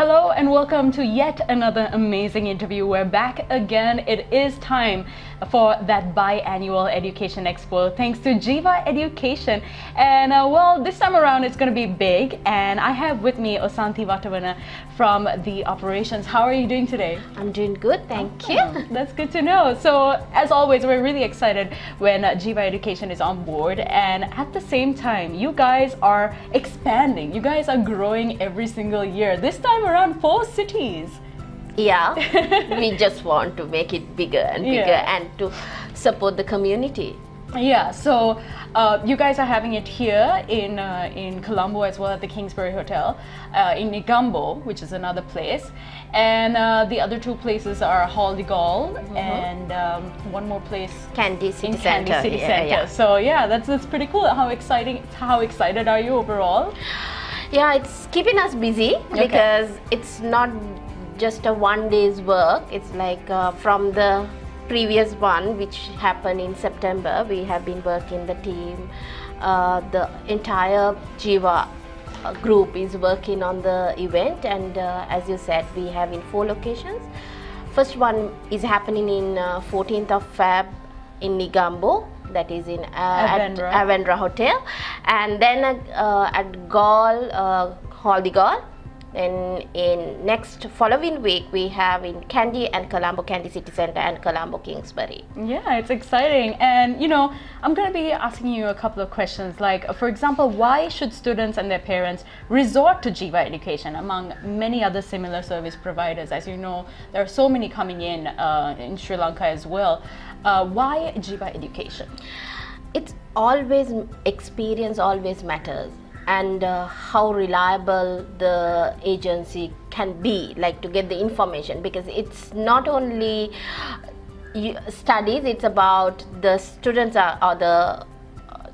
Hello and welcome to yet another amazing interview. We're back again. It is time for that biannual Education Expo thanks to Jiva Education. And well, this time around it's going to be big, and I have with me Osanthi Vatavana from the operations. How are you doing today? I'm doing good, thank you. That's good to know. So as always, we're really excited when Jiva Education is on board, and at the same time you guys are expanding. You guys are growing every single year. This time around 4 cities. Yeah, we just want to make it bigger and bigger and to support the community. Yeah, so you guys are having it here in Colombo as well at the Kingsbury Hotel, in Negombo, which is another place, and the other 2 places are Halle De Galle and one more place, Kandy City Kandy Center. City Center. So yeah, that's pretty cool. How excited are you overall? Yeah, it's keeping us busy because it's not just a one day's work. It's like from the previous one, which happened in September, we have been working the team. The entire Jiva group is working on the event, and as you said, we have in 4 locations. First one is happening in 14th of Feb in Negombo, that is in Avenra Hotel, and then at Galle, Halle De Galle. And in next following week we have in Kandy and Colombo, Kandy City Center and Colombo, Kingsbury. Yeah, it's exciting. And you know, I'm going to be asking you a couple of questions, like for example, why should students and their parents resort to Jiva Education among many other similar service providers? As you know, there are so many coming in Sri Lanka as well. Why Jiva Education? It's always, experience always matters, and how reliable the agency can be, like to get the information, because it's not only studies, it's about the students or the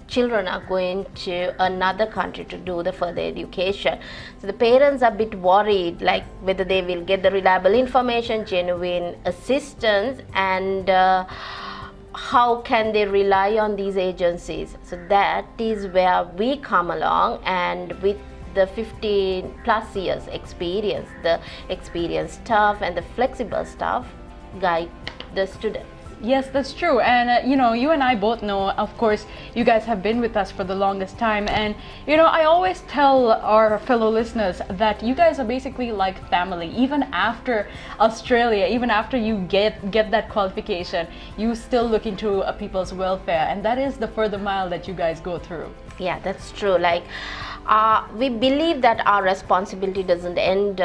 children are going to another country to do the further education. So the parents are a bit worried, like whether they will get the reliable information, genuine assistance, and how can they rely on these agencies. So that is where we come along, and with the 15 plus years experience, the experienced staff and the flexible staff guide the students. Yes, that's true. And you know, you and I both know, of course, you guys have been with us for the longest time, and you know, I always tell our fellow listeners that you guys are basically like family. Even after Australia, even after you get that qualification, you still look into people's welfare, and that is the further mile that you guys go through. Yeah, that's true. Like we believe that our responsibility doesn't end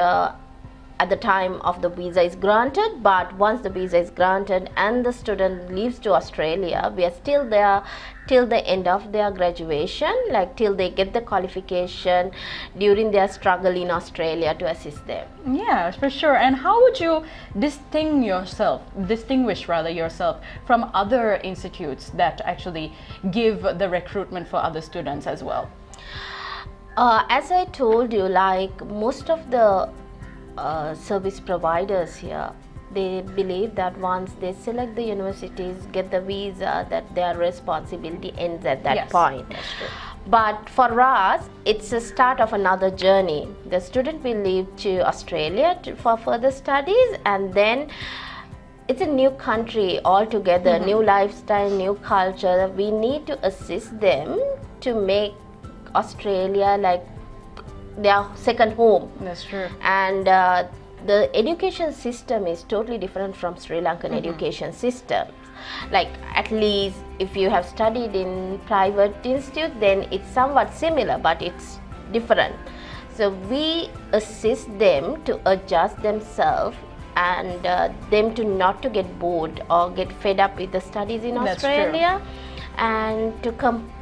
at the time of the visa is granted, but once the visa is granted and the student leaves to Australia, we are still there till the end of their graduation, like till they get the qualification during their struggle in Australia to assist them. Yeah, for sure. And how would you distinguish yourself from other institutes that actually give the recruitment for other students as well? As I told you, like most of the service providers here, they believe that once they select the universities, get the visa, that their responsibility ends at that point. That's true. But for us, it's a start of another journey. The student will leave to Australia for further studies, and then it's a new country altogether, new lifestyle, new culture. We need to assist them to make Australia like their second home. That's true. And the education system is totally different from Sri Lankan education system. Like at least if you have studied in private institute, then it's somewhat similar, but it's different. So we assist them to adjust themselves, and them to not to get bored or get fed up with the studies in Australia, and to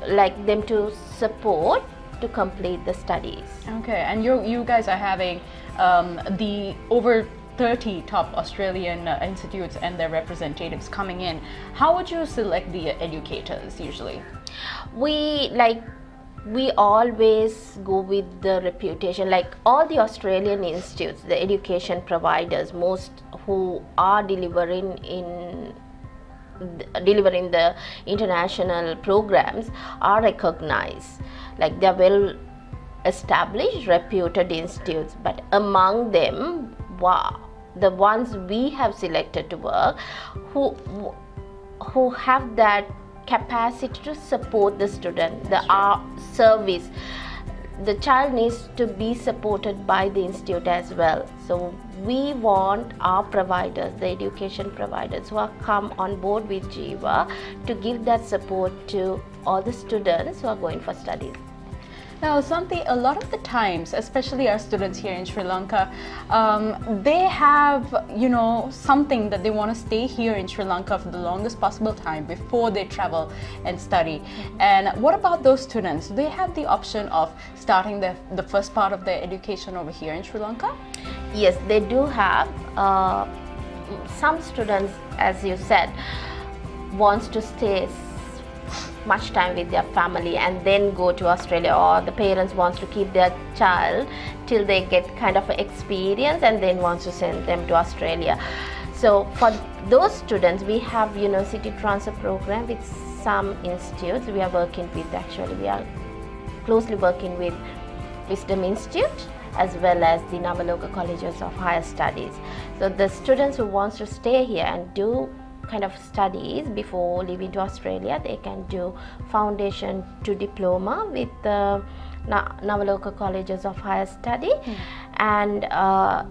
like them to support to complete the studies. Okay, and you guys are having the over 30 top Australian institutes and their representatives coming in. How would you select the educators usually? We always go with the reputation, like all the Australian institutes, the education providers, most who are delivering the international programs are recognized, like they're well established, reputed institutes, but among them, the ones we have selected to work, who have that capacity to support the student, the service. The child needs to be supported by the institute as well. So we want our providers, the education providers who are come on board with Jiva, to give that support to all the students who are going for studies. Now, Santi, a lot of the times, especially our students here in Sri Lanka, they have, something that they want to stay here in Sri Lanka for the longest possible time before they travel and study. And what about those students? Do they have the option of starting the first part of their education over here in Sri Lanka? Yes, they do have. Some students, as you said, wants to stay much time with their family and then go to Australia, or the parents wants to keep their child till they get kind of experience and then wants to send them to Australia. So for those students, we have university transfer program with some institutes we are working with. Actually, we are closely working with Wisdom Institute as well as the Navaloka Colleges of Higher Studies. So the students who wants to stay here and do kind of studies before leaving to Australia, they can do foundation to diploma with the Navaloka Colleges of Higher Study. And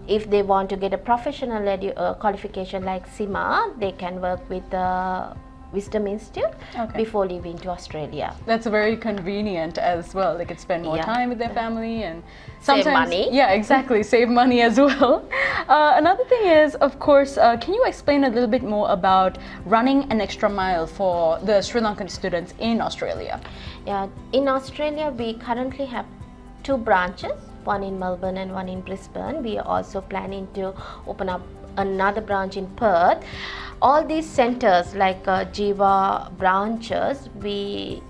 if they want to get a professional qualification like SIMA, they can work with the Wisdom Institute before leaving to Australia. That's very convenient as well. They could spend more time with their family and sometimes save money. Yeah, exactly. Save money as well. Another thing is, of course, can you explain a little bit more about running an extra mile for the Sri Lankan students in Australia? Yeah, in Australia, we currently have 2 branches, one in Melbourne and one in Brisbane. We are also planning to open up another branch in Perth. All these centers like Jiva branches, we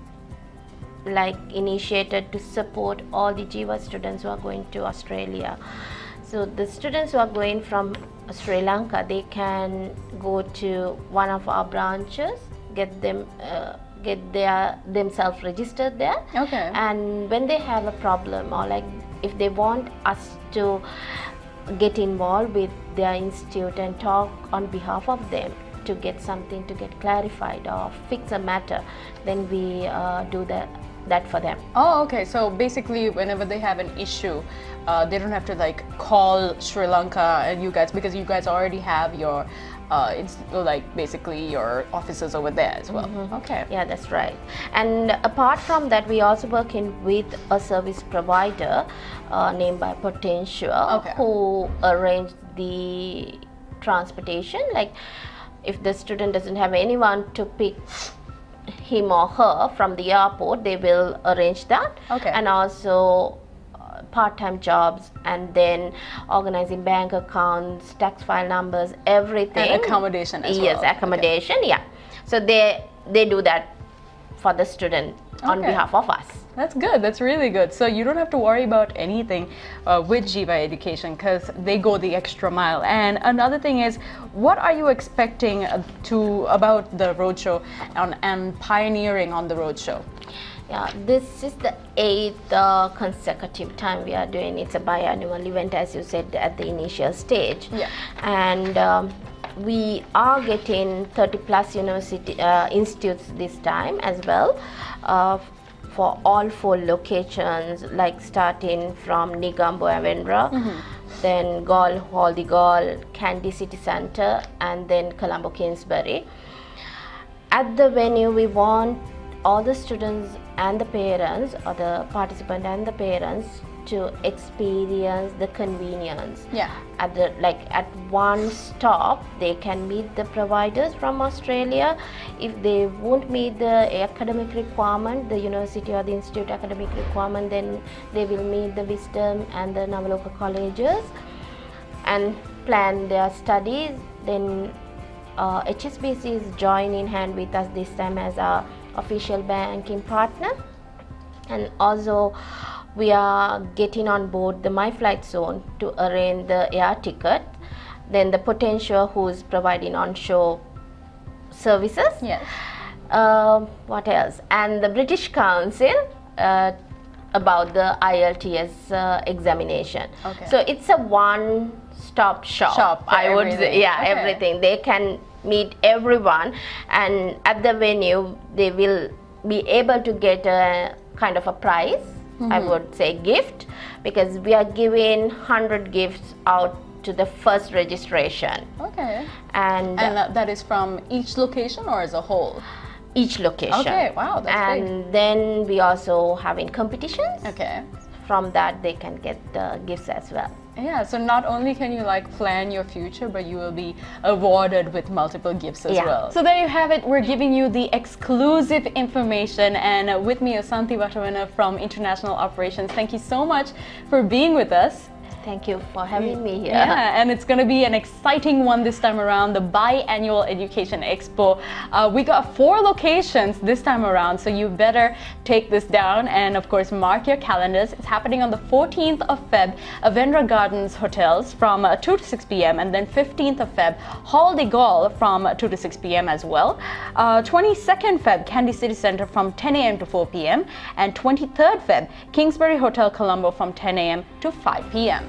initiated to support all the Jiva students who are going to Australia. So the students who are going from Sri Lanka, they can go to one of our branches, get themselves registered there. And when they have a problem, or if they want us to get involved with their institute and talk on behalf of them to get something to get clarified or fix a matter, then we do that for them. Oh, okay. So basically, whenever they have an issue, they don't have to call Sri Lanka and you guys, because you guys already have your basically your offices over there as well. Okay. Yeah, that's right. And apart from that, we also working with a service provider named by Potential, who arranged the transportation. If the student doesn't have anyone to pick him or her from the airport, they will arrange that. And also part-time jobs, and then organizing bank accounts, tax file numbers, everything. And accommodation as well. Yes, accommodation, yeah. So they do that for the student on behalf of us. That's good. That's really good. So you don't have to worry about anything with Jiva Education, because they go the extra mile. And another thing is, what are you expecting about the roadshow and pioneering on the roadshow? Yeah, this is the 8th consecutive time we are doing. It's a biannual event, as you said at the initial stage. Yeah. And we are getting 30 plus university institutes this time as well, for all 4 locations, starting from Negombo, Avenra, then Halle De Galle, Kandy City Centre, and then Colombo, Kingsbury. At the venue, we want all the students and the parents, or the participant and the parents, to experience the convenience. At one stop, they can meet the providers from Australia. If they won't meet the academic requirement, the university or the institute academic requirement, then they will meet the Wisdom and the Navaloka colleges and plan their studies. Then HSBC is joining hand with us this time as our official banking partner, and also we are getting on board the My Flight Zone to arrange the air ticket. Then the Potential, who is providing onshore services. Yes. What else? And the British Council about the IELTS examination. Okay. So it's a one-stop shop. For I would say, everything. yeah, Okay. everything. They can meet everyone, and at the venue they will be able to get a kind of a prize. I would say gift, because we are giving 100 gifts out to the first registration, Okay. and That is from each location or as a whole? each location. Okay, wow, that's big. And then we also having competitions. Okay. From that they can get the gifts as well. Yeah, so not only can you like plan your future, but you will be awarded with multiple gifts as Yeah. well. So there you have it. We're giving you the exclusive information, and with me is Santi Vattavana from International Operations. Thank you so much for being with us. Thank you for having me here. Yeah, and it's going to be an exciting one this time around, the biannual Education Expo. We got 4 locations this time around, so you better take this down and of course mark your calendars. It's happening on the 14th of Feb, Avenra Gardens Hotels from 2 to 6 p.m. and then 15th of Feb, Halle De Galle from 2 to 6 p.m. as well. 22nd Feb, Kandy City Center from 10 a.m. to 4 p.m. and 23rd Feb, Kingsbury Hotel Colombo from 10 a.m. to 5 p.m.